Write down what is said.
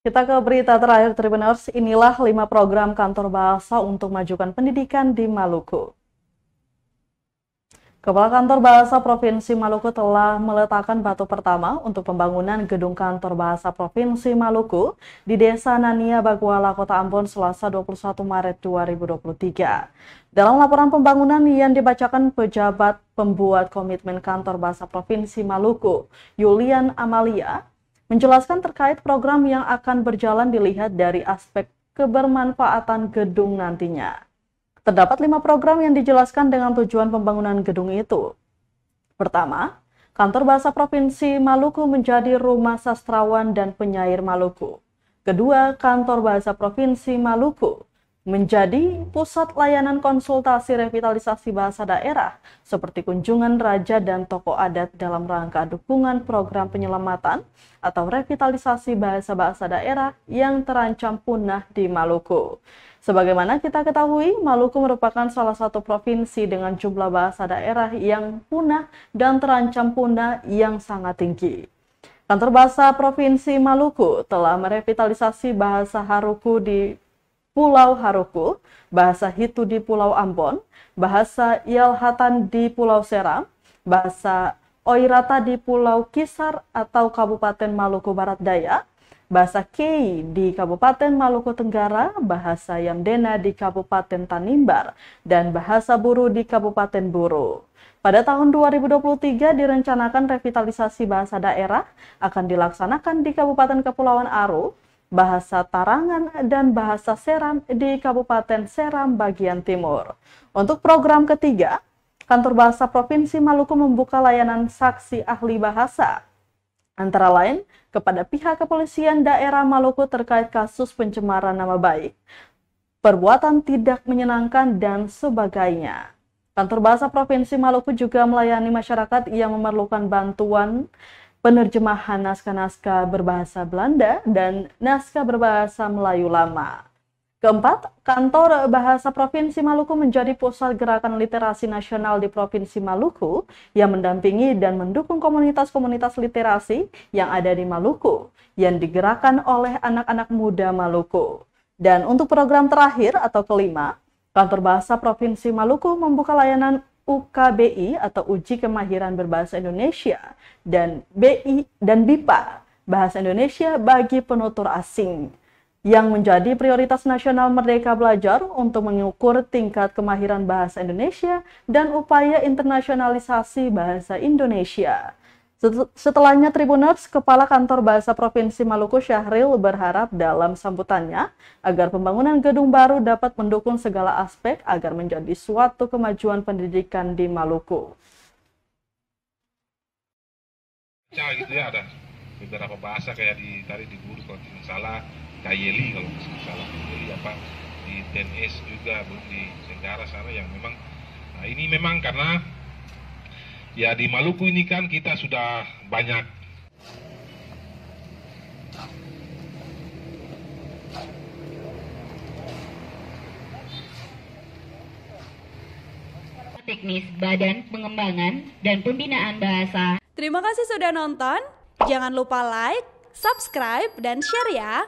Kita ke berita terakhir Tribuners, inilah 5 program kantor bahasa untuk majukan pendidikan di Maluku. Kepala Kantor Bahasa Provinsi Maluku telah meletakkan batu pertama untuk pembangunan gedung kantor bahasa Provinsi Maluku di Desa Nania Baguala, Kota Ambon, Selasa 21 Maret 2023. Dalam laporan pembangunan yang dibacakan pejabat pembuat komitmen kantor bahasa Provinsi Maluku, Yulian Amalia, menjelaskan terkait program yang akan berjalan dilihat dari aspek kebermanfaatan gedung nantinya. Terdapat 5 program yang dijelaskan dengan tujuan pembangunan gedung itu. Pertama, Kantor Bahasa Provinsi Maluku menjadi rumah sastrawan dan penyair Maluku. Kedua, Kantor Bahasa Provinsi Maluku menjadi pusat layanan konsultasi revitalisasi bahasa daerah seperti kunjungan raja dan tokoh adat dalam rangka dukungan program penyelamatan atau revitalisasi bahasa-bahasa daerah yang terancam punah di Maluku. Sebagaimana kita ketahui, Maluku merupakan salah satu provinsi dengan jumlah bahasa daerah yang punah dan terancam punah yang sangat tinggi. Kantor Bahasa Provinsi Maluku telah merevitalisasi bahasa Haruku di Pulau Haruku, bahasa Hitu di Pulau Ambon, bahasa Yalhatan di Pulau Seram, bahasa Oirata di Pulau Kisar atau Kabupaten Maluku Barat Daya, bahasa Kei di Kabupaten Maluku Tenggara, bahasa Yamdena di Kabupaten Tanimbar, dan bahasa Buru di Kabupaten Buru. Pada tahun 2023 direncanakan revitalisasi bahasa daerah akan dilaksanakan di Kabupaten Kepulauan Aru, bahasa Tarangan, dan bahasa Seram di Kabupaten Seram bagian timur. Untuk program ketiga, Kantor Bahasa Provinsi Maluku membuka layanan saksi ahli bahasa, antara lain kepada pihak kepolisian daerah Maluku terkait kasus pencemaran nama baik, perbuatan tidak menyenangkan, dan sebagainya. Kantor Bahasa Provinsi Maluku juga melayani masyarakat yang memerlukan bantuan penerjemahan naskah-naskah berbahasa Belanda dan naskah berbahasa Melayu lama. Keempat, Kantor Bahasa Provinsi Maluku menjadi pusat gerakan literasi nasional di Provinsi Maluku yang mendampingi dan mendukung komunitas-komunitas literasi yang ada di Maluku yang digerakkan oleh anak-anak muda Maluku. Dan untuk program terakhir atau kelima, Kantor Bahasa Provinsi Maluku membuka layanan UKBI atau Uji Kemahiran Berbahasa Indonesia dan BIPA, Bahasa Indonesia bagi penutur asing, yang menjadi prioritas nasional Merdeka Belajar untuk mengukur tingkat kemahiran bahasa Indonesia dan upaya internasionalisasi bahasa Indonesia. Setelahnya Tribuners, Kepala Kantor Bahasa Provinsi Maluku Syahril berharap dalam sambutannya agar pembangunan gedung baru dapat mendukung segala aspek agar menjadi suatu kemajuan pendidikan di Maluku. Gitu ya, ada beberapa bahasa kayak tadi di guru kalau tidak salah, Kayeli kalau tidak salah, Kayeli apa di TNS juga, belum di Tenggara sana yang memang, nah ini memang karena ya di Maluku ini kan kita sudah banyak teknis Badan Pengembangan dan Pembinaan Bahasa. Terima kasih sudah nonton. Jangan lupa like, subscribe, dan share ya.